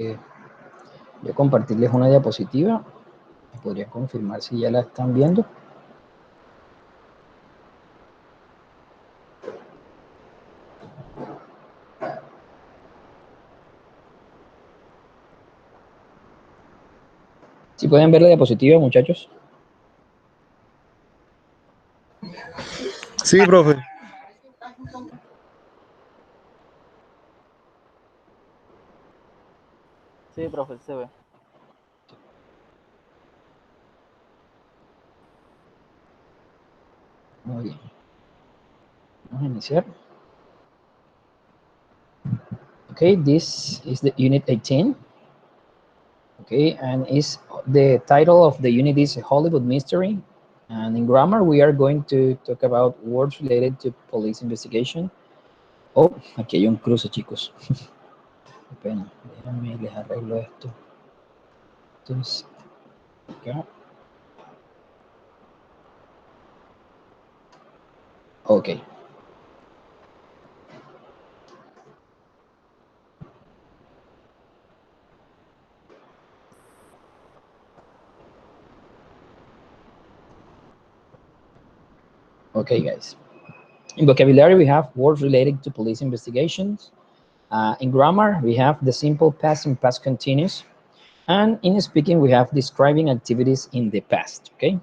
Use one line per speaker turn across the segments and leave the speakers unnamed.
Voy a compartirles una diapositiva. ¿Me podría confirmar si ya la están viendo? ¿Sí pueden ver la diapositiva, muchachos?
Sí, profe.
Sí, profe, se ve.
Muy bien. Vamos a iniciar. Okay, this is the unit 18. Okay, and the title of the unit is Hollywood Mystery. And in grammar, we are going to talk about words related to police investigation. Oh, aquí hay un cruce, chicos. Qué pena. Déjenme les arreglo esto. Entonces, acá. Ok. Okay, guys. In vocabulary, we have words related to police investigations. In grammar, we have the simple past and past continuous. And in speaking, we have describing activities in the past, okay?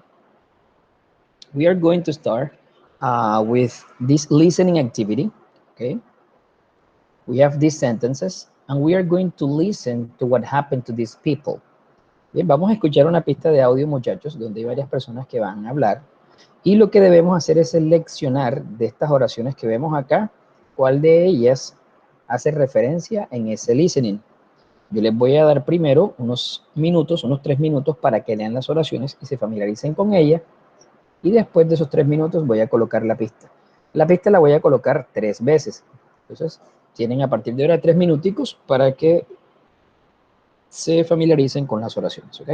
We are going to start with this listening activity, okay? We have these sentences, and we are going to listen to what happened to these people. Bien, vamos a escuchar una pista de audio, muchachos, donde hay varias personas que van a hablar. Y lo que debemos hacer es seleccionar de estas oraciones que vemos acá, cuál de ellas hace referencia en ese listening. Yo les voy a dar primero unos minutos, unos 3 minutos para que lean las oraciones y se familiaricen con ellas. Y después de esos 3 minutos voy a colocar la pista. La pista la voy a colocar 3 veces. Entonces, tienen a partir de ahora 3 minuticos para que se familiaricen con las oraciones, ¿ok?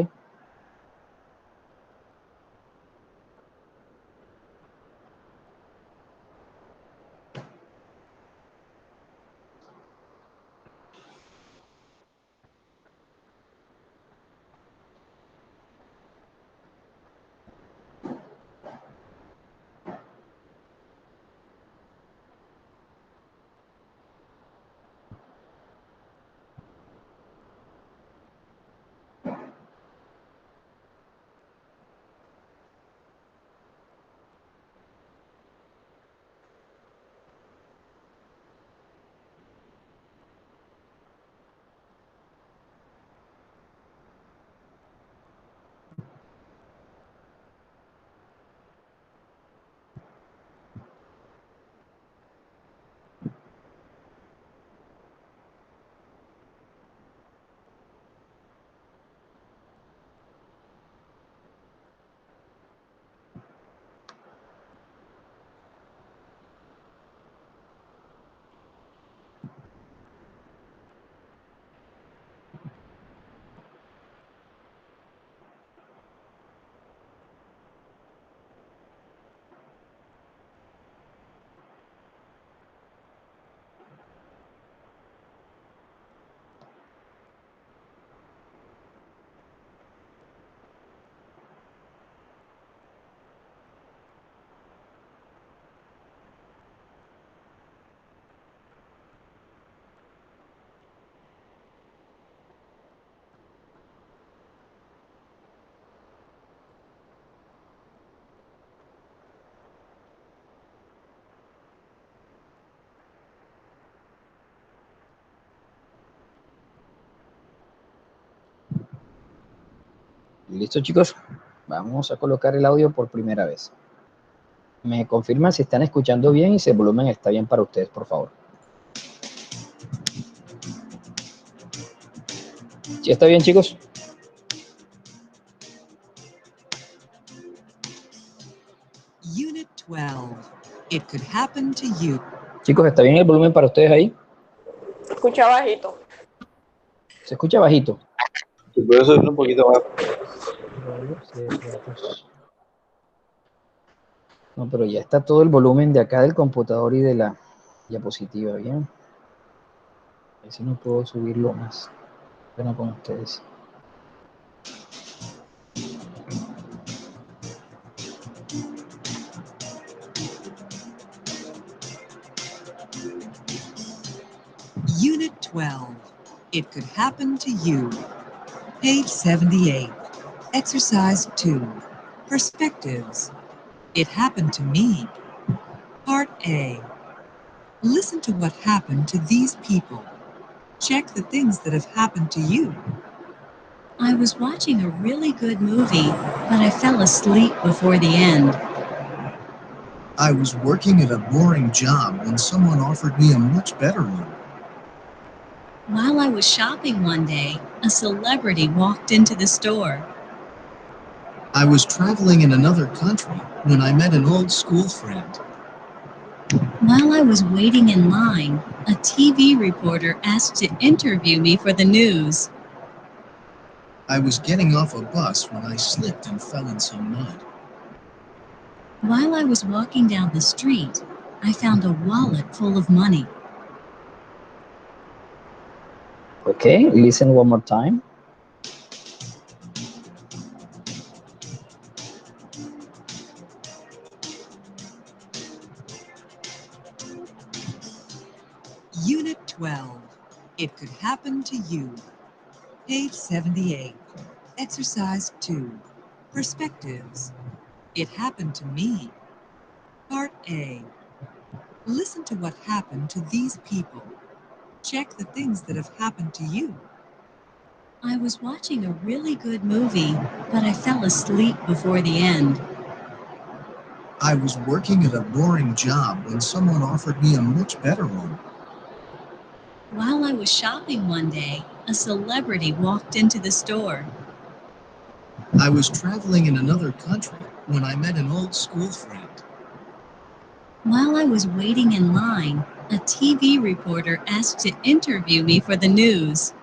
¿Listo, chicos? Vamos a colocar el audio por primera vez. Me confirman si están escuchando bien y si el volumen está bien para ustedes, por favor. ¿Sí está bien, chicos?
Unit 12. It could happen to you.
Chicos, ¿está bien el volumen para ustedes ahí?
Se escucha bajito.
Se escucha bajito.
Si puedo subir un poquito más.
No, pero ya está todo el volumen de acá del computador y de la diapositiva, ¿bien? A ver si no puedo subirlo más. Pena con ustedes.
Unit 12. It could happen to you. Page 78. Exercise 2. Perspectives. It happened to me. Part A. Listen to what happened to these people. Check the things that have happened to you. I was watching a really good movie, but I fell asleep before the end.
I was working at a boring job when someone offered me a much better one.
While I was shopping one day, a celebrity walked into the store.
I was traveling in another country when I met an old school friend.
While I was waiting in line, a TV reporter asked to interview me for the news.
I was getting off a bus when I slipped and fell in some mud.
While I was walking down the street, I found a wallet full of money.
Okay, listen one more time.
Unit 12. It could happen to you. Page 78. Exercise 2. Perspectives. It happened to me. Part A. Listen to what happened to these people. Check the things that have happened to you. I was watching a really good movie, but I fell asleep before the end.
I was working at a boring job when someone offered me a much better one.
While I was shopping one day, a celebrity walked into the store.
I was traveling in another country when I met an old school friend.
While I was waiting in line, a TV reporter asked to interview me for the news.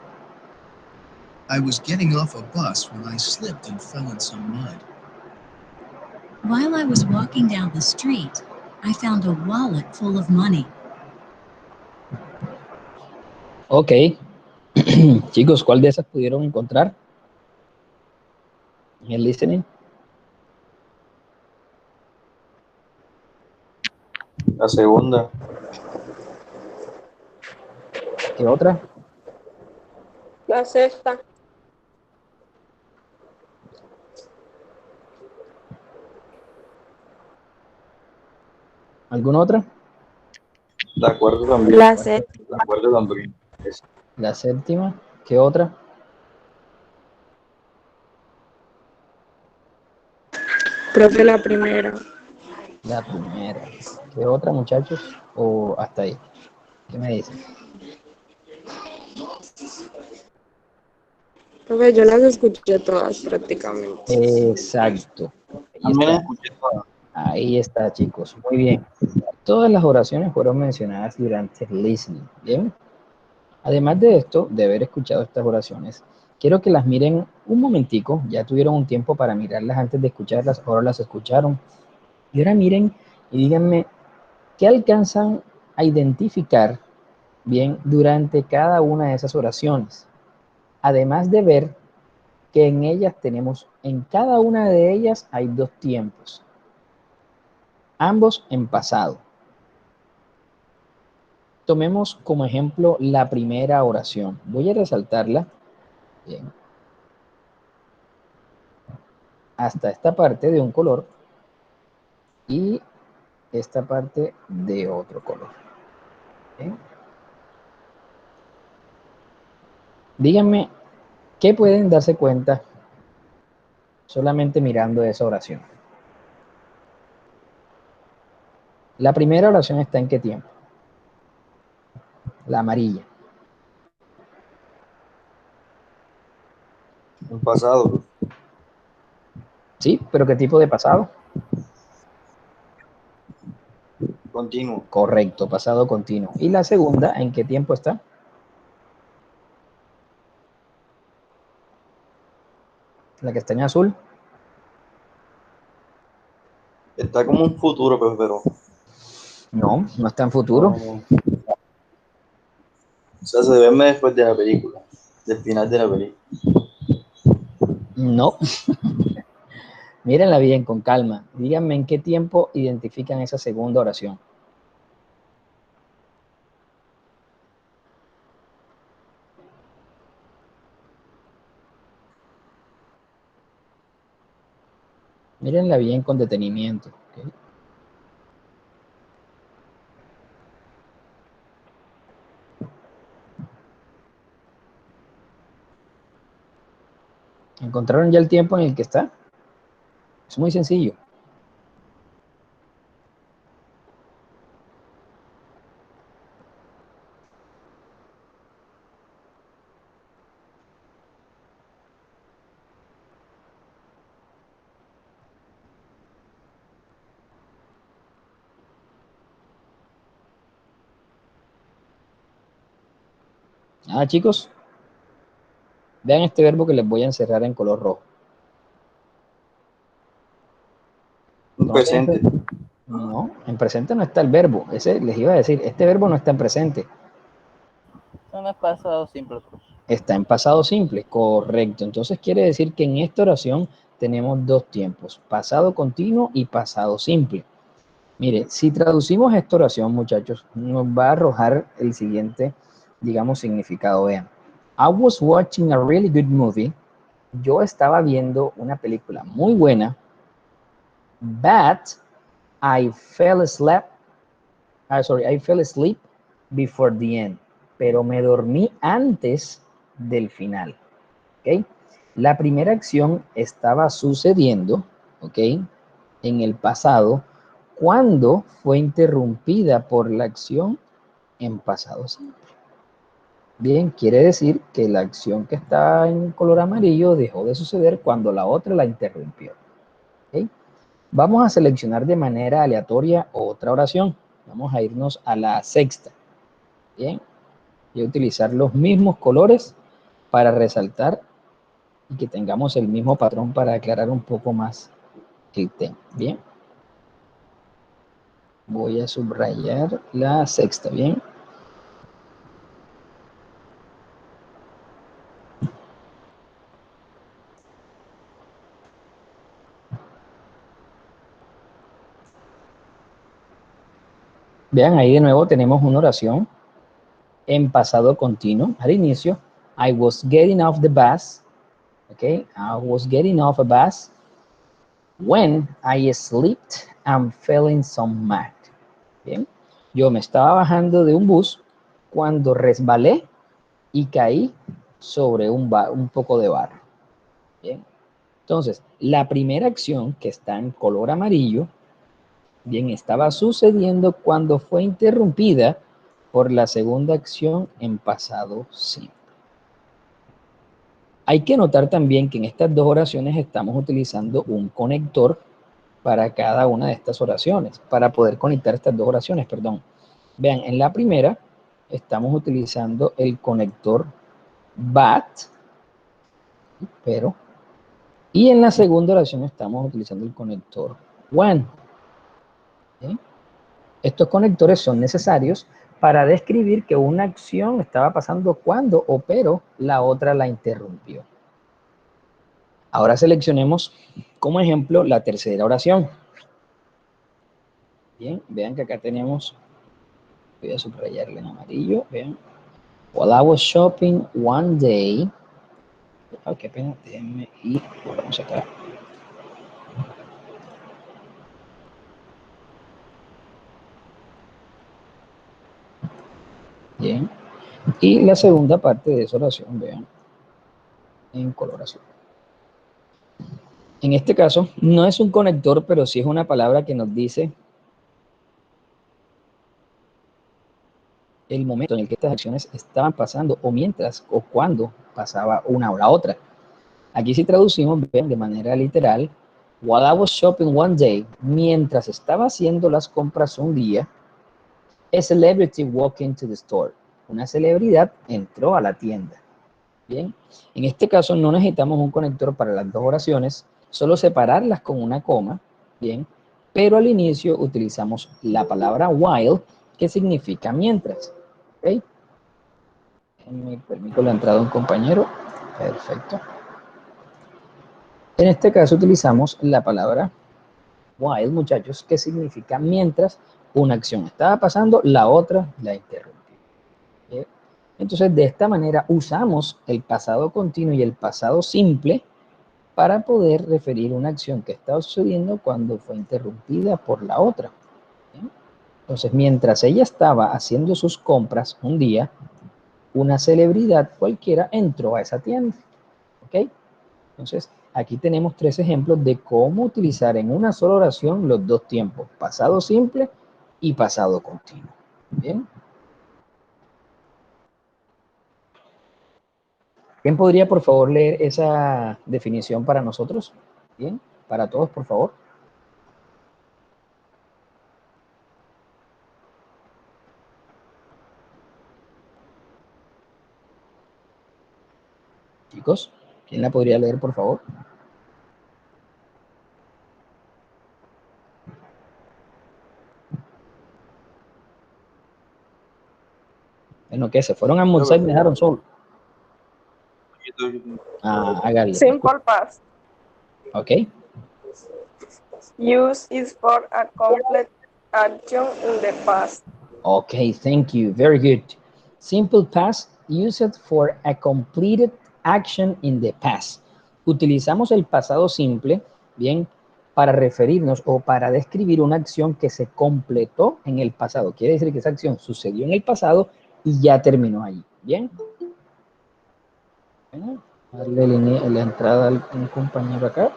I was getting off a bus when I slipped and fell in some mud.
While I was walking down the street, I found a wallet full of money.
Ok. Chicos, ¿cuál de esas pudieron encontrar en el listening?
La segunda.
¿Qué otra?
La sexta.
¿Alguna otra?
De acuerdo también.
La sexta.
De acuerdo también. Esa.
La séptima. ¿Qué otra?
Creo que la primera.
La primera. ¿Qué otra, muchachos? ¿O hasta ahí? ¿Qué me dicen?
Creo que yo las escuché todas prácticamente.
Exacto. Ahí
También
está.
escuché todas.
Ahí está, chicos. Muy bien. Todas las oraciones fueron mencionadas durante el listening. Bien. Además de esto, de haber escuchado estas oraciones, quiero que las miren un momentico. Ya tuvieron un tiempo para mirarlas antes de escucharlas. Ahora las escucharon. Y ahora miren y díganme qué alcanzan a identificar bien durante cada una de esas oraciones. Además de ver que en ellas tenemos, en cada una de ellas hay dos tiempos, ambos en pasado. Tomemos como ejemplo la primera oración. Voy a resaltarla bien, hasta esta parte de un color y esta parte de otro color. Bien. Díganme qué pueden darse cuenta solamente mirando esa oración. La primera oración está en qué tiempo? La amarilla.
En pasado.
Sí, pero ¿qué tipo de pasado?
Continuo.
Correcto, pasado continuo. ¿Y la segunda en qué tiempo está? La que está en azul.
Está como un futuro, pero
No, no está en futuro.
no. O sea, se ve después de la película. del final de la película.
No. Mírenla bien, con calma. Díganme en qué tiempo identifican esa segunda oración. Mírenla bien con detenimiento. ¿Okay? ¿Encontraron ya el tiempo en el que está? Es muy sencillo. Ah, chicos, vean este verbo que les voy a encerrar en color rojo.
Un
Entonces,
presente.
no, en presente no está el verbo. Ese les iba a decir, este verbo no está en presente.
No es pasado simple, profe.
Está en pasado simple, correcto. Entonces quiere decir que en esta oración tenemos dos tiempos, pasado continuo y pasado simple. Mire, si traducimos esta oración, muchachos, nos va a arrojar el siguiente, digamos, significado. Vean, I was watching a really good movie. Yo estaba viendo una película muy buena, but I fell asleep. I fell asleep before the end. Pero me dormí antes del final. ¿Okay? La primera acción estaba sucediendo, ¿ok? En el pasado, cuando fue interrumpida por la acción en pasado simple. Bien, quiere decir que la acción que está en color amarillo dejó de suceder cuando la otra la interrumpió. ¿Okay? Vamos a seleccionar de manera aleatoria otra oración. Vamos a irnos a la sexta. Bien, y utilizar los mismos colores para resaltar y que tengamos el mismo patrón para aclarar un poco más el tema. Bien. Voy a subrayar la sexta. Bien. Vean, ahí de nuevo tenemos una oración en pasado continuo. Al inicio, I was getting off the bus. Okay, I was getting off a bus when I slipped and fell in some mud. Bien, yo me estaba bajando de un bus cuando resbalé y caí sobre un poco de barro. Bien, entonces, la primera acción que está en color amarillo, bien, estaba sucediendo cuando fue interrumpida por la segunda acción en pasado simple. Hay que notar también que en estas dos oraciones estamos utilizando un conector para cada una de estas oraciones, para poder conectar estas dos oraciones, perdón. Vean, en la primera estamos utilizando el conector but, pero, y en la segunda oración estamos utilizando el conector when. ¿Sí? Estos conectores son necesarios para describir que una acción estaba pasando cuando o pero la otra la interrumpió. Ahora seleccionemos como ejemplo la tercera oración. Bien, vean que acá tenemos, voy a subrayarle en amarillo, vean. While I was shopping one day, qué pena, déjenme y volvemos acá. Bien, y la segunda parte de esa oración, vean, en color azul. En este caso, no es un conector, pero sí es una palabra que nos dice el momento en el que estas acciones estaban pasando o mientras o cuando pasaba una o la otra. Aquí si traducimos, vean, de manera literal, while I was shopping one day, mientras estaba haciendo las compras un día, a celebrity walked into the store. Una celebridad entró a la tienda. Bien, en este caso no necesitamos un conector para las dos oraciones, solo separarlas con una coma, bien, pero al inicio utilizamos la palabra while, que significa mientras. ¿Okay? Me permito la entrada de un compañero. Perfecto. En este caso utilizamos la palabra while, muchachos, que significa mientras una acción estaba pasando, la otra la interrumpió. ¿Bien? Entonces, de esta manera usamos el pasado continuo y el pasado simple para poder referir una acción que estaba sucediendo cuando fue interrumpida por la otra. ¿Bien? Entonces, mientras ella estaba haciendo sus compras un día, una celebridad cualquiera entró a esa tienda. ¿Ok? Entonces, aquí tenemos 3 ejemplos de cómo utilizar en una sola oración los dos tiempos, pasado simple y pasado continuo. ¿Bien? ¿Quién podría, por favor, leer esa definición para nosotros? Bien, para todos, por favor. Chicos, ¿quién la podría leer, por favor? Bueno, ¿qué? Se fueron a almorzar y me dejaron solo. Ah, hágale.
Simple past.
Ok.
Use is for a complete action in the past.
Okay, thank you. Very good. Simple past, use it for a completed action in the past. Utilizamos el pasado simple, bien, para referirnos o para describir una acción que se completó en el pasado. Quiere decir que esa acción sucedió en el pasado y ya terminó allí. Bien. Bueno, darle la entrada a un compañero acá.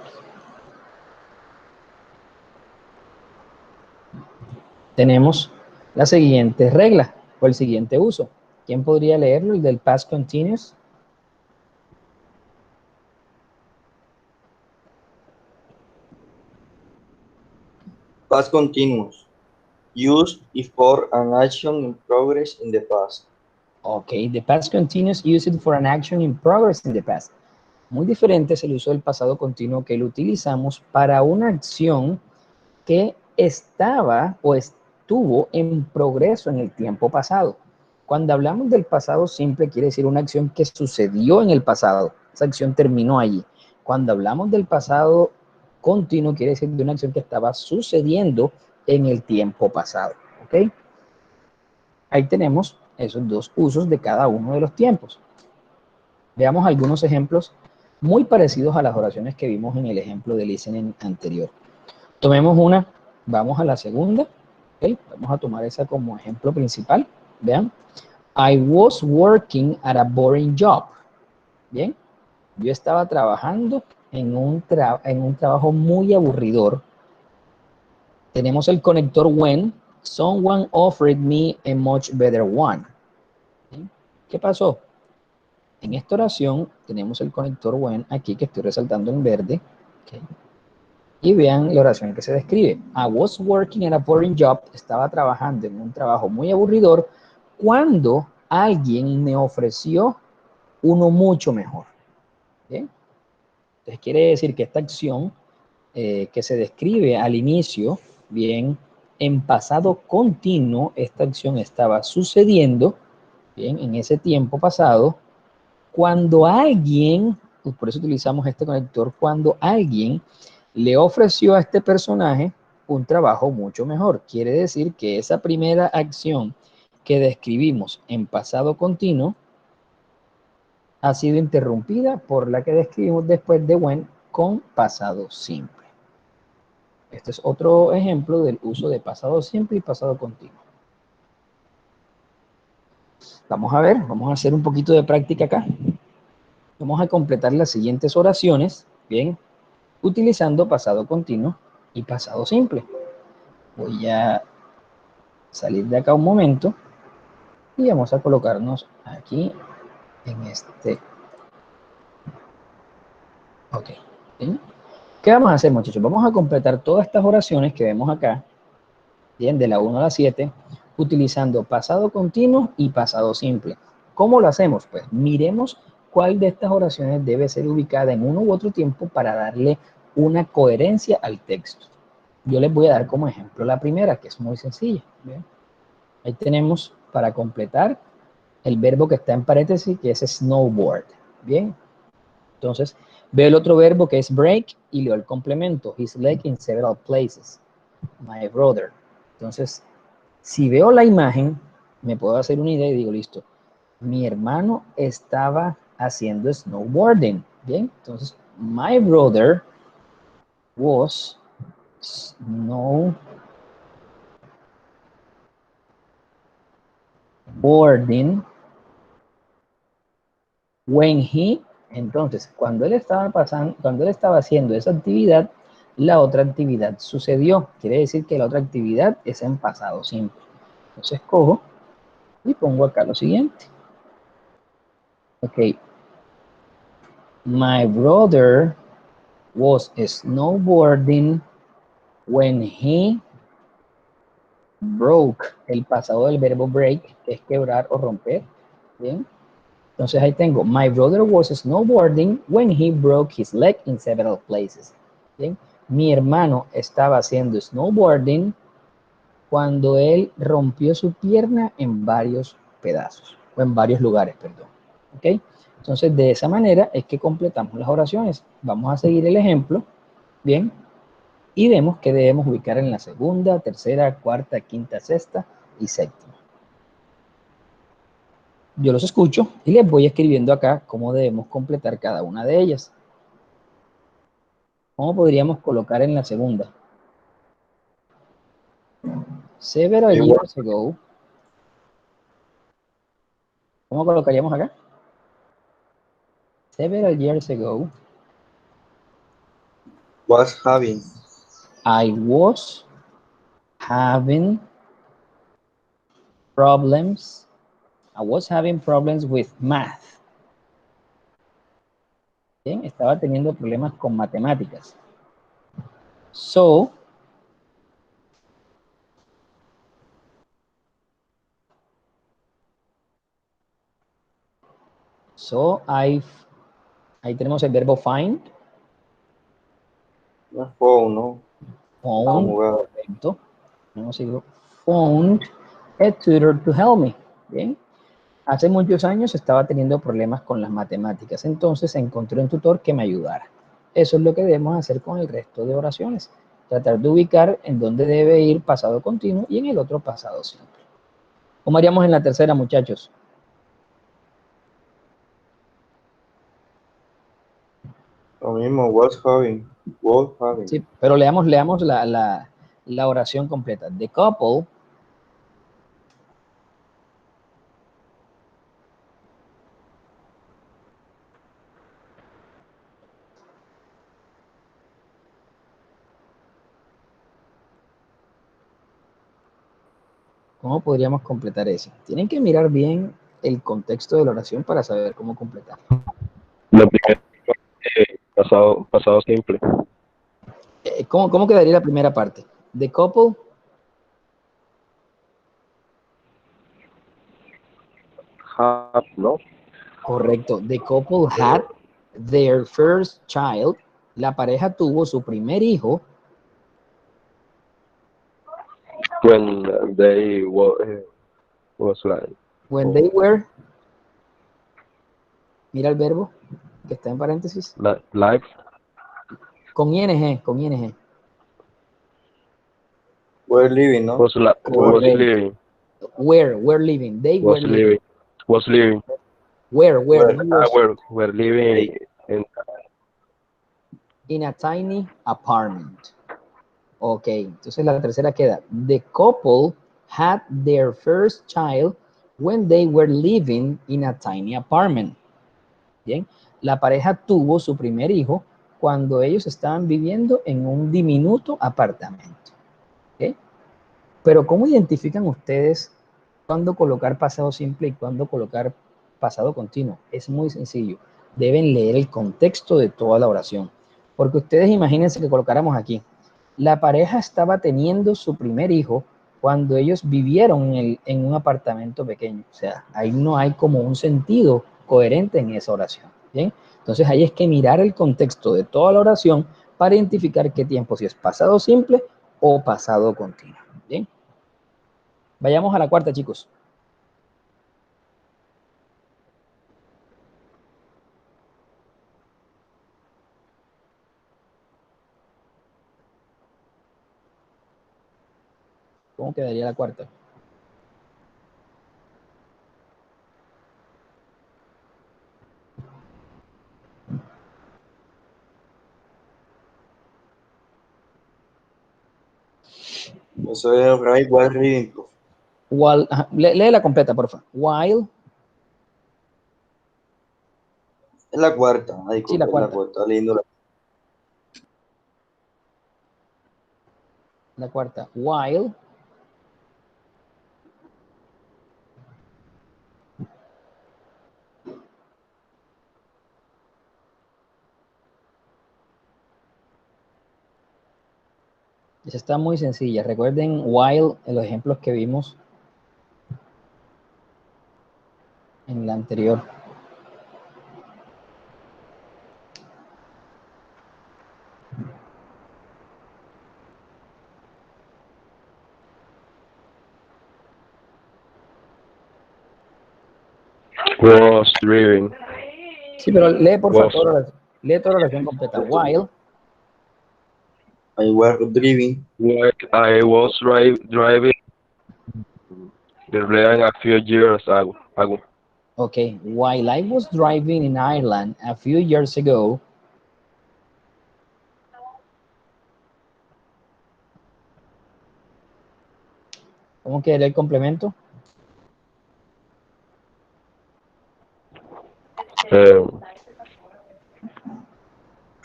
Tenemos la siguiente regla o el siguiente uso. ¿Quién podría leerlo? El del past continuous.
Past continuous. Use if for an action in progress in the past.
Ok, the past continuous used for an action in progress in the past. Muy diferente es el uso del pasado continuo que lo utilizamos para una acción que estaba o estuvo en progreso en el tiempo pasado. Cuando hablamos del pasado simple, quiere decir una acción que sucedió en el pasado. Esa acción terminó allí. Cuando hablamos del pasado continuo, quiere decir de una acción que estaba sucediendo en el tiempo pasado. ¿Ok? Ahí tenemos esos dos usos de cada uno de los tiempos. Veamos algunos ejemplos muy parecidos a las oraciones que vimos en el ejemplo de listening anterior. Tomemos una, vamos a la segunda. ¿Okay? Vamos a tomar esa como ejemplo principal. Vean. I was working at a boring job. Bien. Yo estaba trabajando en un trabajo muy aburridor. Tenemos el conector when. Someone offered me a much better one. ¿Sí? ¿Qué pasó? En esta oración tenemos el conector when aquí que estoy resaltando en verde. ¿Okay? Y vean la oración que se describe. I was working at a boring job. Estaba trabajando en un trabajo muy aburridor cuando alguien me ofreció uno mucho mejor. ¿Bien? Entonces quiere decir que esta acción que se describe al inicio, bien, en pasado continuo, esta acción estaba sucediendo, bien, en ese tiempo pasado, cuando alguien, por eso utilizamos este conector, cuando alguien le ofreció a este personaje un trabajo mucho mejor. Quiere decir que esa primera acción que describimos en pasado continuo ha sido interrumpida por la que describimos después de when con pasado simple. Este es otro ejemplo del uso de pasado simple y pasado continuo. Vamos a ver, vamos a hacer un poquito de práctica acá. Vamos a completar las siguientes oraciones, bien, utilizando pasado continuo y pasado simple. Voy a salir de acá un momento y vamos a colocarnos aquí en este. Ok. ¿Bien? ¿Qué vamos a hacer, muchachos? Vamos a completar todas estas oraciones que vemos acá, bien, de la 1 a la 7, utilizando pasado continuo y pasado simple. ¿Cómo lo hacemos? Pues miremos cuál de estas oraciones debe ser ubicada en uno u otro tiempo para darle una coherencia al texto. Yo les voy a dar como ejemplo la primera, que es muy sencilla. ¿Bien? Ahí tenemos para completar el verbo que está en paréntesis, que es snowboard. Bien. Entonces, veo el otro verbo que es break y leo el complemento. His leg in several places. My brother. Entonces, si veo la imagen, me puedo hacer una idea y digo, listo, mi hermano estaba haciendo snowboarding. Bien, entonces, my brother was snowboarding when he, entonces, cuando él estaba haciendo esa actividad, la otra actividad sucedió. Quiere decir que la otra actividad es en pasado simple. Entonces cojo y pongo acá lo siguiente. Ok. My brother was snowboarding when he broke. El pasado del verbo break, que es quebrar o romper. Bien. Entonces ahí tengo, my brother was snowboarding when he broke his leg in several places. ¿Bien? Mi hermano estaba haciendo snowboarding cuando él rompió su pierna en varios pedazos, o en varios lugares, perdón. ¿Ok? Entonces de esa manera es que completamos las oraciones. Vamos a seguir el ejemplo, ¿bien? Y vemos que debemos ubicar en la segunda, tercera, cuarta, quinta, sexta y séptima. Yo los escucho y les voy escribiendo acá cómo debemos completar cada una de ellas. ¿Cómo podríamos colocar en la segunda? Several years ago. ¿Cómo colocaríamos acá? Several years ago.
Was having.
I was having problems. I was having problems with math. Bien, estaba teniendo problemas con matemáticas. So ahí tenemos el verbo find.
No es phone, ¿no?
Found, correcto. Hemos sido found a tutor to help me. Bien. Hace muchos años estaba teniendo problemas con las matemáticas, entonces encontré un tutor que me ayudara. Eso es lo que debemos hacer con el resto de oraciones. Tratar de ubicar en dónde debe ir pasado continuo y en el otro pasado simple. ¿Cómo haríamos en la tercera, muchachos?
Lo mismo, was having. Was having.
Sí, pero leamos la oración completa. The couple ¿Cómo podríamos completar eso? Tienen que mirar bien el contexto de la oración para saber cómo completarlo.
La primera pasado simple.
¿Cómo quedaría la primera parte? The couple.
Have, ¿no?
Correcto. The couple had their first child. La pareja tuvo su primer hijo.
When they was like.
When they were. Mira el verbo que está en paréntesis.
Life.
Con ing, con ing.
Were living, ¿no?
Was living.
Were living. They were living.
Was living.
Were
living
in a tiny apartment. Ok, entonces la tercera queda. The couple had their first child when they were living in a tiny apartment. Bien, la pareja tuvo su primer hijo cuando ellos estaban viviendo en un diminuto apartamento. ¿Okay? Pero ¿cómo identifican ustedes cuándo colocar pasado simple y cuándo colocar pasado continuo? Es muy sencillo. Deben leer el contexto de toda la oración. Porque ustedes imagínense que colocáramos aquí. La pareja estaba teniendo su primer hijo cuando ellos vivieron en un apartamento pequeño. O sea, ahí no hay como un sentido coherente en esa oración. ¿Bien? Entonces ahí es que mirar el contexto de toda la oración para identificar qué tiempo, si es pasado simple o pasado continuo. Bien. Vayamos a la cuarta, chicos. ¿Cómo quedaría la cuarta?
Eso es right while reading, profe.
While, lee la completa, por favor. While.
Es la cuarta. Ay,
Sí, la
disculpe, es la
cuarta.
cuarta. Leyendo
La cuarta. While. Esa está muy sencilla. Recuerden while en los ejemplos que vimos en la anterior.
Was driving.
Sí, pero lee por
Was.
favor, lee toda la oración completa. While.
I was driving.
While I was driving the plane a few years ago.
Okay. While I was driving in Ireland a few years ago. ¿Cómo queda el complemento?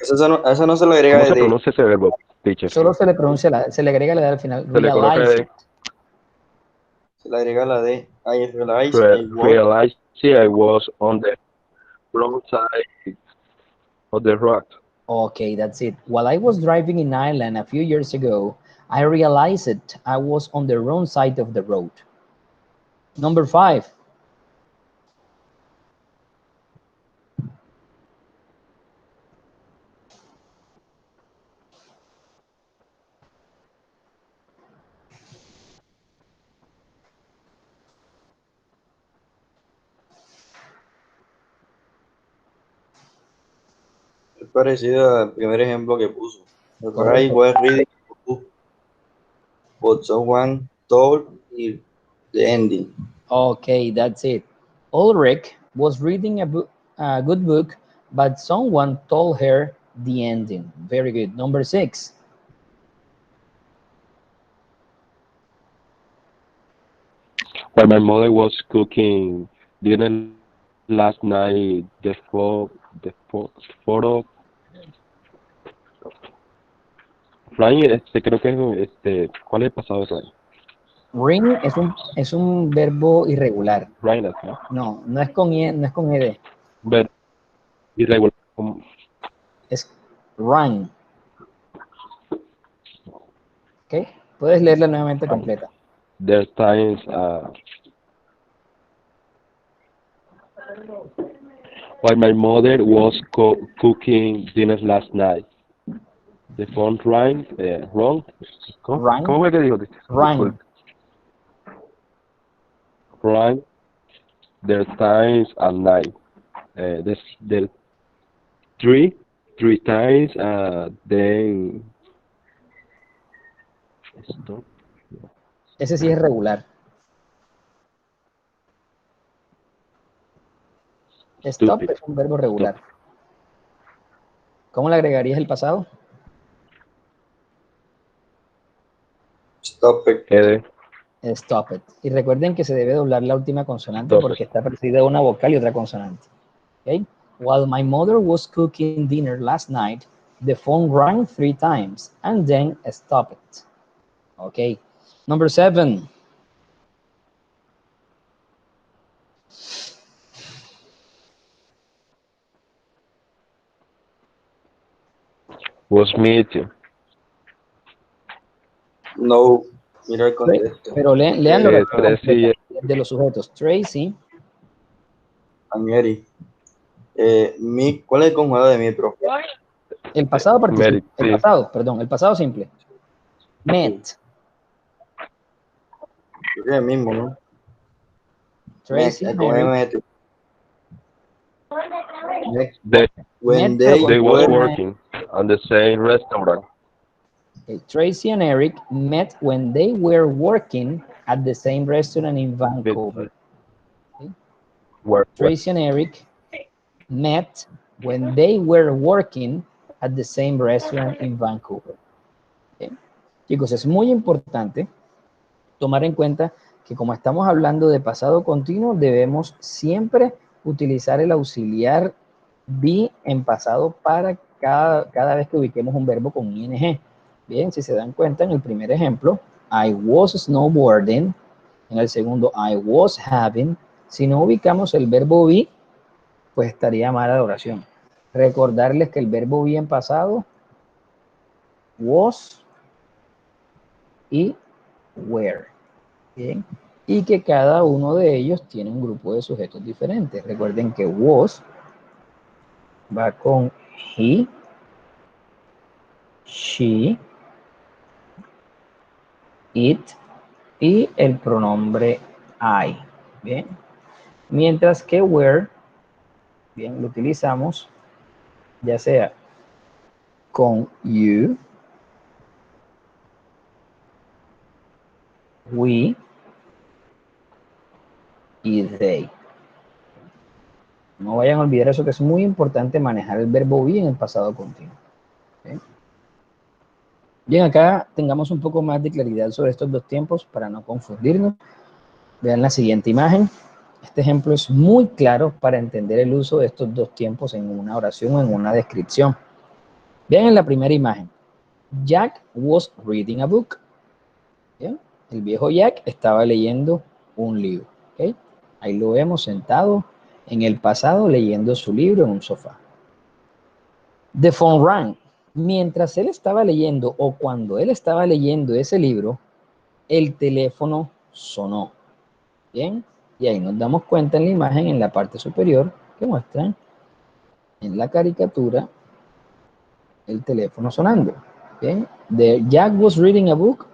Esa no se le agrega
¿Cómo
de
se
D.
pronuncia ese verbo, teacher?
Solo se le pronuncia, se le agrega la D al final.
Se le coloca
Realize it.
Se le agrega la D. I realize
realize I was on the wrong side of the road.
Okay, that's it. While I was driving in Ireland a few years ago, I realized I was on the wrong side of the road. Number 5.
Es parecido al primer ejemplo que puso. I
Correcto.
was reading a book, but someone told me the ending.
Okay, that's it. Ulrich was reading a good book, but someone told her the ending. Very good. Number 6.
While my mother was cooking dinner last night, the photo flying, creo que es, ¿cuál es el pasado de flying?
Ring es un verbo irregular.
Flying, ¿no?
No, no es con ed.
Ver irregular.
Es rang. ¿Ok? Puedes leerla nuevamente completa.
There times while my mother was cooking dinner last night, the phone rang wrong.
Rang.
¿Cómo fue que dijo?
Rang.
Rang. There times at night. The three times. Then. Stop.
Ese sí es regular. Stop
Stupid.
es un verbo regular. ¿Cómo le agregarías el pasado?
Stop it.
Stop it. Y recuerden que se debe doblar la última consonante
Stop
porque
it.
está precedida de una vocal y otra consonante. Okay? While my mother was cooking dinner last night, the phone rang 3 times and then stop it. Okay. Number 7.
Was meeting.
No. Mira el contexto.
Pero lean la oración
Tracy,
completa de los sujetos. Tracy.
Mary. ¿Cuál es el conjugado de mi, profe?
El pasado participa.
Mary,
El pasado simple. Met.
Creo que es el mismo, ¿no?
Tracy,
Mary.
Mary.
When
Met,
they
pero
they
con
was
T.
working on the same restaurant.
Okay, Tracy and Eric met when they were working at the same restaurant in Vancouver. Okay.
Where?
Tracy and Eric met when they were working at the same restaurant in Vancouver. Okay. Chicos, es muy importante tomar en cuenta que como estamos hablando de pasado continuo, debemos siempre utilizar el auxiliar be en pasado para cada vez que ubiquemos un verbo con ing. Bien, si se dan cuenta, en el primer ejemplo, I was snowboarding. En el segundo, I was having. Si no ubicamos el verbo be, pues estaría mala la oración. Recordarles que el verbo be en pasado, was y were. Bien. Y que cada uno de ellos tiene un grupo de sujetos diferentes. Recuerden que was va con he, she, it y el pronombre I. Bien. Mientras que were, bien, lo utilizamos ya sea con you, we y they. No vayan a olvidar eso, que es muy importante manejar el verbo be en el pasado continuo. ¿Okay? Bien, acá tengamos un poco más de claridad sobre estos dos tiempos para no confundirnos. Vean la siguiente imagen. Este ejemplo es muy claro para entender el uso de estos dos tiempos en una oración o en una descripción. Vean en la primera imagen. Jack was reading a book. ¿Bien? El viejo Jack estaba leyendo un libro. ¿Okay? Ahí lo vemos sentado en el pasado leyendo su libro en un sofá. The phone rang. Mientras él estaba leyendo o cuando él estaba leyendo ese libro, el teléfono sonó. Bien, y ahí nos damos cuenta en la imagen en la parte superior que muestran en la caricatura el teléfono sonando. Bien, Jack was reading a book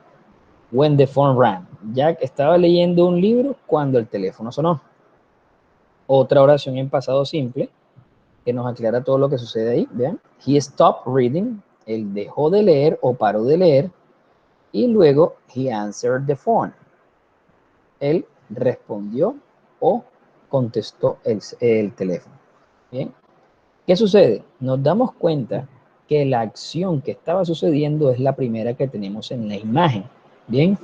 when the phone rang. Jack estaba leyendo un libro cuando el teléfono sonó. Otra oración en pasado simple que nos aclara todo lo que sucede ahí. Vean, he stopped reading. Él dejó de leer o paró de leer. Y luego, he answered the phone. Él respondió o contestó el teléfono. Bien. ¿Qué sucede? Nos damos cuenta que la acción que estaba sucediendo es la primera que tenemos en la imagen. Bien.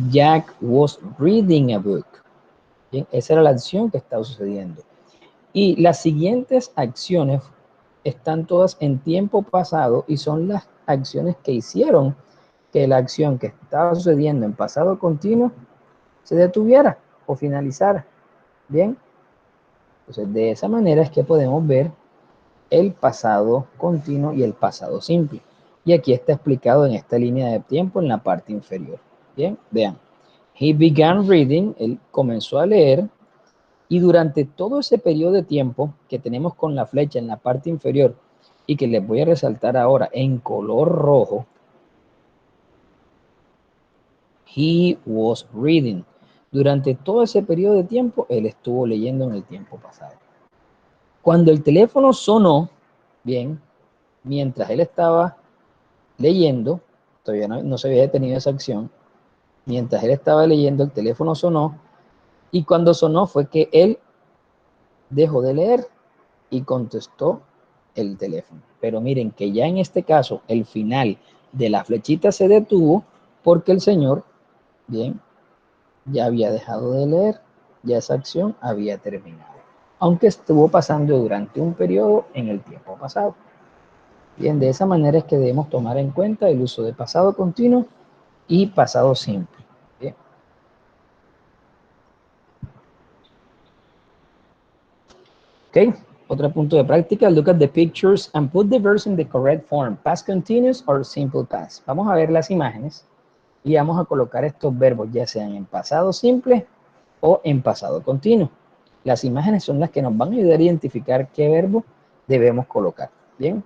Jack was reading a book. Bien. Esa era la acción que estaba sucediendo. Y las siguientes acciones están todas en tiempo pasado y son las acciones que hicieron que la acción que estaba sucediendo en pasado continuo se detuviera o finalizara. Bien. Entonces, de esa manera es que podemos ver el pasado continuo y el pasado simple. Y aquí está explicado en esta línea de tiempo en la parte inferior. Bien, vean. He began reading, él comenzó a leer, y durante todo ese periodo de tiempo que tenemos con la flecha en la parte inferior y que les voy a resaltar ahora en color rojo, he was reading. Durante todo ese periodo de tiempo, él estuvo leyendo en el tiempo pasado. Cuando el teléfono sonó, bien, mientras él estaba leyendo, todavía no se había detenido esa acción, mientras él estaba leyendo, el teléfono sonó, y cuando sonó fue que él dejó de leer y contestó el teléfono. Pero miren que ya en este caso, el final de la flechita se detuvo porque el señor, bien, ya había dejado de leer, ya esa acción había terminado, aunque estuvo pasando durante un periodo en el tiempo pasado. Bien, de esa manera es que debemos tomar en cuenta el uso de pasado continuo y pasado simple. Bien. Ok, otro punto de práctica. Look at the pictures and put the verbs in the correct form. Past continuous or simple past. Vamos a ver las imágenes y vamos a colocar estos verbos ya sean en pasado simple o en pasado continuo. Las imágenes son las que nos van a ayudar a identificar qué verbo debemos colocar. Bien.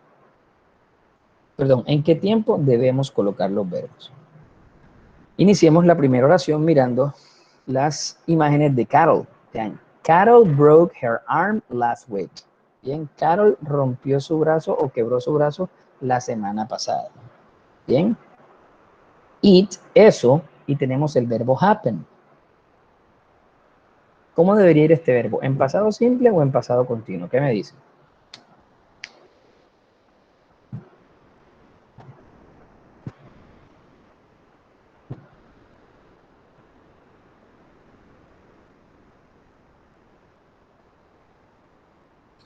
Perdón, ¿en qué tiempo debemos colocar los verbos? Iniciemos la primera oración mirando las imágenes de Carol. Vean, Carol broke her arm last week. Bien, Carol rompió su brazo o quebró su brazo la semana pasada. Bien, It, eso, y tenemos el verbo happen. ¿Cómo debería ir este verbo? ¿En pasado simple o en pasado continuo? ¿Qué me dicen?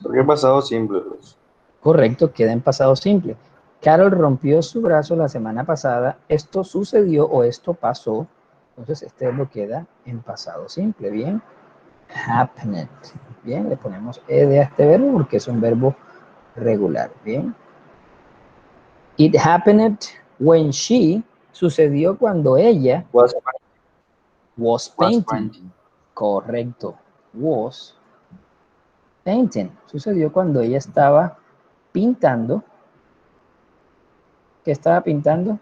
¿Por qué pasado simple, profe?
Correcto, queda en pasado simple. Carol rompió su brazo la semana pasada. Esto sucedió o esto pasó. Entonces este verbo queda en pasado simple. Bien. Happened. Bien, le ponemos ed a este verbo porque es un verbo regular. Bien. It happened when she, sucedió cuando ella
Was,
was
was
painting.
painting.
Correcto. Was painting. Sucedió cuando ella estaba pintando. ¿Qué estaba pintando?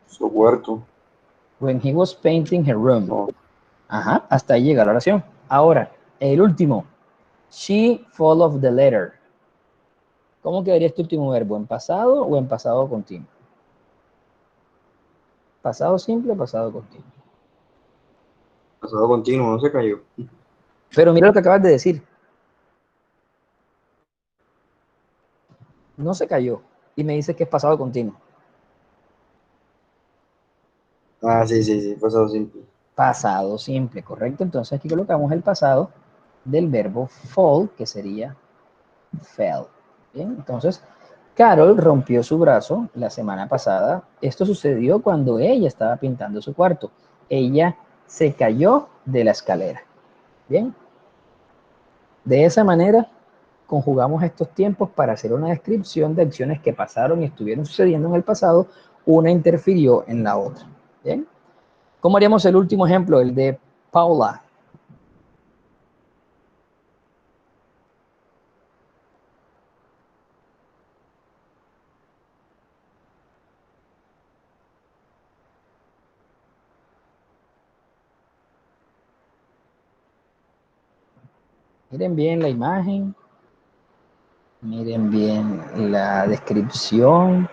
Su huerto.
When he was painting her room.
No.
Ajá, hasta ahí llega la oración. Ahora, el último. She followed the letter. ¿Cómo quedaría este último verbo? ¿En pasado o en pasado continuo? ¿Pasado simple o pasado continuo?
Pasado continuo, no se cayó.
Pero mira lo que acabas de decir. No se cayó. Y me dice que es pasado continuo.
Ah, sí, sí, sí, pasado simple.
Pasado simple, correcto. Entonces aquí colocamos el pasado del verbo fall, que sería fell. Bien, entonces Carol rompió su brazo la semana pasada. Esto sucedió cuando ella estaba pintando su cuarto. Ella se cayó de la escalera. Bien. De esa manera conjugamos estos tiempos para hacer una descripción de acciones que pasaron y estuvieron sucediendo en el pasado. Una interfirió en la otra. Bien. ¿Cómo haríamos el último ejemplo? El de Paula. Miren bien la imagen. Miren bien la descripción.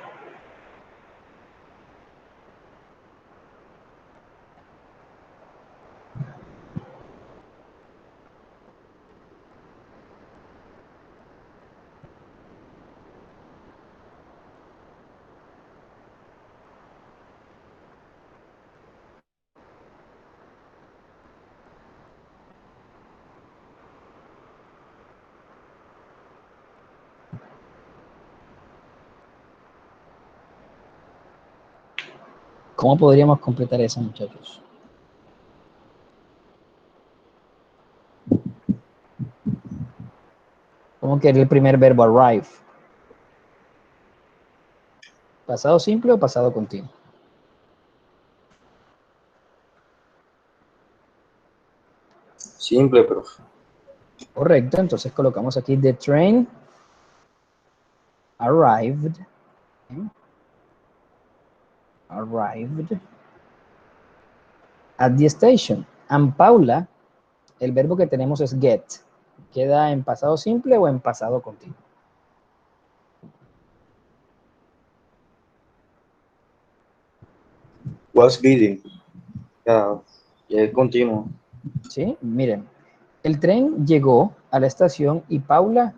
¿Cómo podríamos completar eso, muchachos? ¿Cómo quedaría el primer verbo arrive? ¿Pasado simple o pasado continuo?
Simple, profe.
Correcto, entonces colocamos aquí the train arrived. ¿eh? Arrived at the station. And Paula, el verbo que tenemos es get. ¿Queda en pasado simple o en pasado continuo?
Was bidding. Ya, ya es continuo.
¿Sí? Miren, el tren llegó a la estación y Paula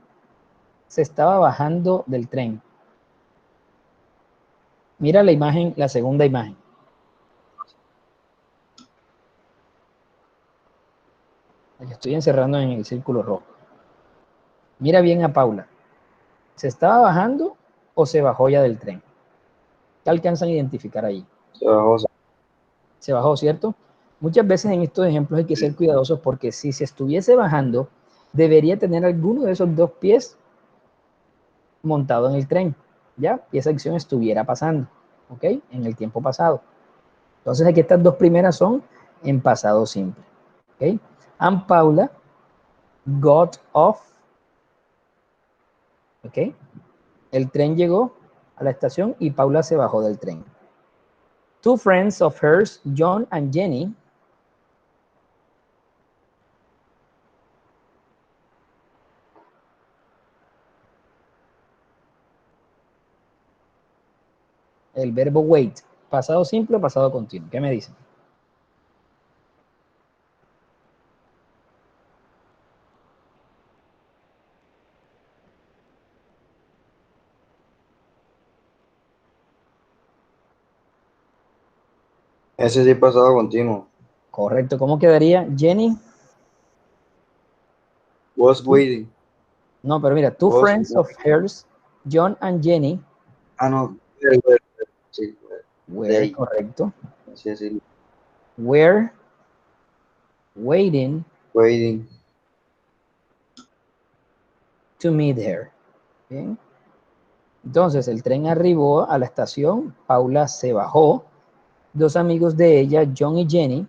se estaba bajando del tren. Mira la imagen, la segunda imagen. La que estoy encerrando en el círculo rojo. Mira bien a Paula. ¿Se estaba bajando o se bajó ya del tren? ¿Qué alcanzan a identificar ahí?
Se bajó.
Se bajó, ¿cierto? Muchas veces en estos ejemplos hay que ser cuidadosos porque si se estuviese bajando, debería tener alguno de esos dos pies montado en el tren, ¿ya? Y esa acción estuviera pasando, ¿ok? En el tiempo pasado. Entonces aquí estas dos primeras son en pasado simple, ¿ok? And Paula got off, ¿ok? El tren llegó a la estación y Paula se bajó del tren. Two friends of hers, John and Jenny, el verbo wait, pasado simple o pasado continuo. ¿Qué me dicen?
Ese sí pasado continuo.
Correcto. ¿Cómo quedaría? Jenny.
Was waiting.
No, pero mira, two
Was,
friends of hers, John and Jenny,
no. Sí,
were,
they.
correcto,
Sí, sí.
were waiting
Waiting.
to meet her. Bien. Entonces, el tren arribó a la estación, Paula se bajó, dos amigos de ella, John y Jenny,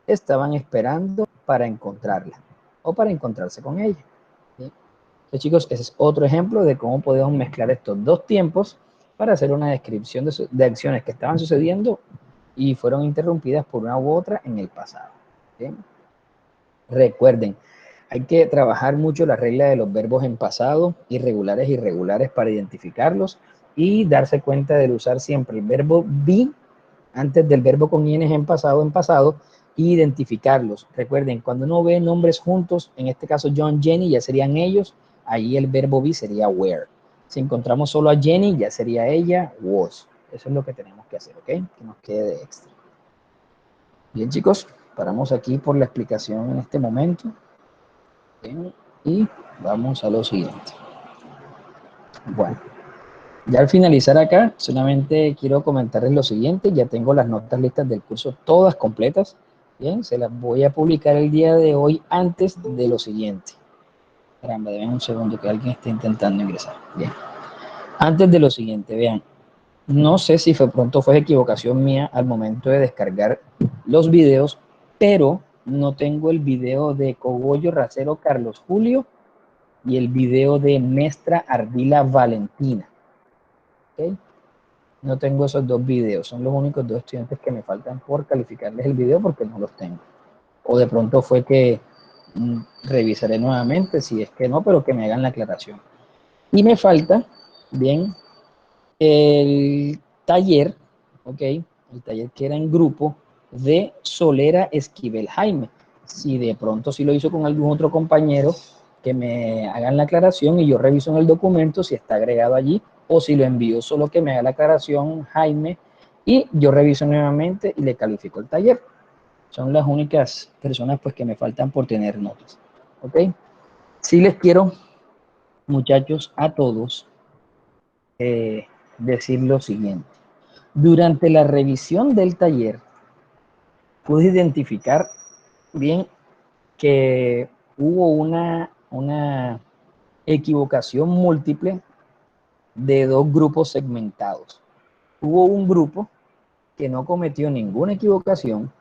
estaban esperando para encontrarla o para encontrarse con ella. ¿Sí? Entonces, chicos, ese es otro ejemplo de cómo podemos mezclar estos dos tiempos para hacer una descripción de acciones que estaban sucediendo y fueron interrumpidas por una u otra en el pasado. ¿Bien? Recuerden, hay que trabajar mucho la regla de los verbos en pasado, irregulares, irregulares, para identificarlos y darse cuenta de usar siempre el verbo be antes del verbo con ing en pasado, e identificarlos. Recuerden, cuando uno ve nombres juntos, en este caso John, Jenny, ya serían ellos, ahí el verbo be sería were. Si encontramos solo a Jenny, ya sería ella, was. Eso es lo que tenemos que hacer, ¿ok? Que nos quede de extra. Bien, chicos, paramos aquí por la explicación en este momento. Bien, y vamos a lo siguiente. Bueno, ya al finalizar acá, solamente quiero comentarles lo siguiente. Ya tengo las notas listas del curso todas completas. Bien, se las voy a publicar el día de hoy antes de lo siguiente. Caramba, denme un segundo que alguien esté intentando ingresar. Bien, antes de lo siguiente, vean. No sé si pronto fue equivocación mía al momento de descargar los videos, pero no tengo el video de Cogollo Racero Carlos Julio y el video de Mestra Ardila Valentina. ¿Okay? No tengo esos dos videos, son los únicos dos estudiantes que me faltan por calificarles el video porque no los tengo. O de pronto fue que revisaré nuevamente, si es que no, pero que me hagan la aclaración. Y me falta, bien, el taller, ¿ok? El taller que era en grupo de Solera Esquivel Jaime. Si de pronto sí lo hizo con algún otro compañero, que me hagan la aclaración y yo reviso en el documento si está agregado allí o si lo envío, solo que me haga la aclaración Jaime y yo reviso nuevamente y le califico el taller. Son las únicas personas pues que me faltan por tener notas, ¿ok? Sí les quiero, muchachos, a todos decir lo siguiente. Durante la revisión del taller pude identificar bien que hubo una equivocación múltiple de dos grupos segmentados. Hubo un grupo que no cometió ninguna equivocación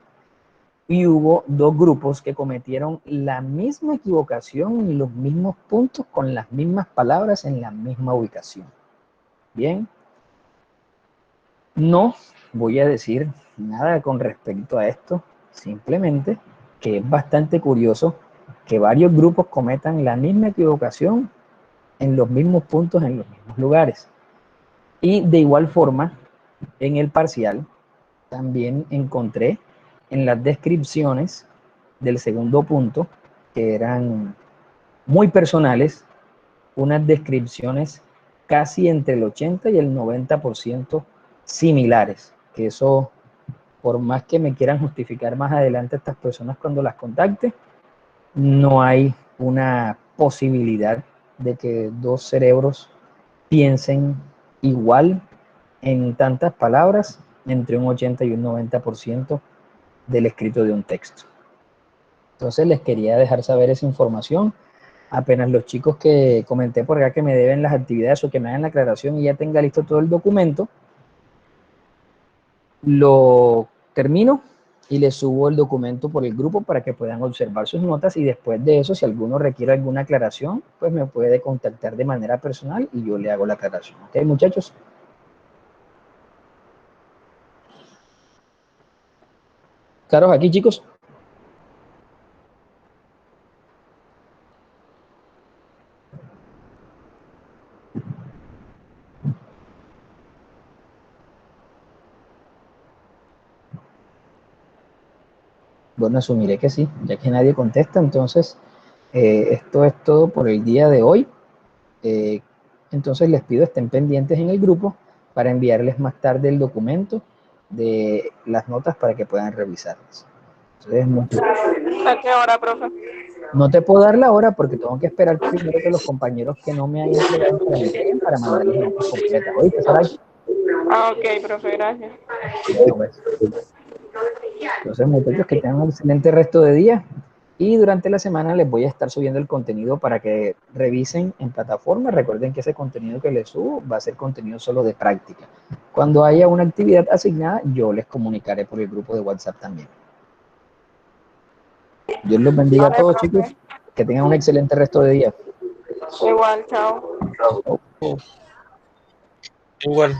y hubo dos grupos que cometieron la misma equivocación y los mismos puntos con las mismas palabras en la misma ubicación. Bien, no voy a decir nada con respecto a esto, simplemente que es bastante curioso que varios grupos cometan la misma equivocación en los mismos puntos, en los mismos lugares. Y de igual forma, en el parcial, también encontré en las descripciones del segundo punto, que eran muy personales, unas descripciones casi entre el 80 y el 90% similares, que eso, por más que me quieran justificar más adelante estas personas cuando las contacte, no hay una posibilidad de que dos cerebros piensen igual en tantas palabras entre un 80 y un 90% del escrito de un texto. Entonces les quería dejar saber esa información. Apenas los chicos que comenté por acá que me deben las actividades o que me hagan la aclaración y ya tenga listo todo el documento, lo termino y les subo el documento por el grupo para que puedan observar sus notas y después de eso, si alguno requiere alguna aclaración, pues me puede contactar de manera personal y yo le hago la aclaración. ¿Ok, muchachos? ¿Claros aquí, chicos? Bueno, asumiré que sí, ya que nadie contesta. Entonces, esto es todo por el día de hoy. Entonces les pido estén pendientes en el grupo para enviarles más tarde el documento de las notas para que puedan revisarlas. Entonces,
¿A qué hora, profe?
no te puedo dar la hora porque tengo que esperar primero que los compañeros que no me hayan entregado se la entreguen para mandarles las notas completas. ¿Oíste, Saray?
Ah, ok, profe, gracias.
Bueno, pues. Entonces, muchachos, que tengan un excelente resto de día. Y durante la semana les voy a estar subiendo el contenido para que revisen en plataforma. Recuerden que ese contenido que les subo va a ser contenido solo de práctica. Cuando haya una actividad asignada, yo les comunicaré por el grupo de WhatsApp también. Dios los bendiga a
Vale,
todos,
profe.
chicos. Que tengan un excelente resto de día.
Igual, chao.
Chao.
Igual.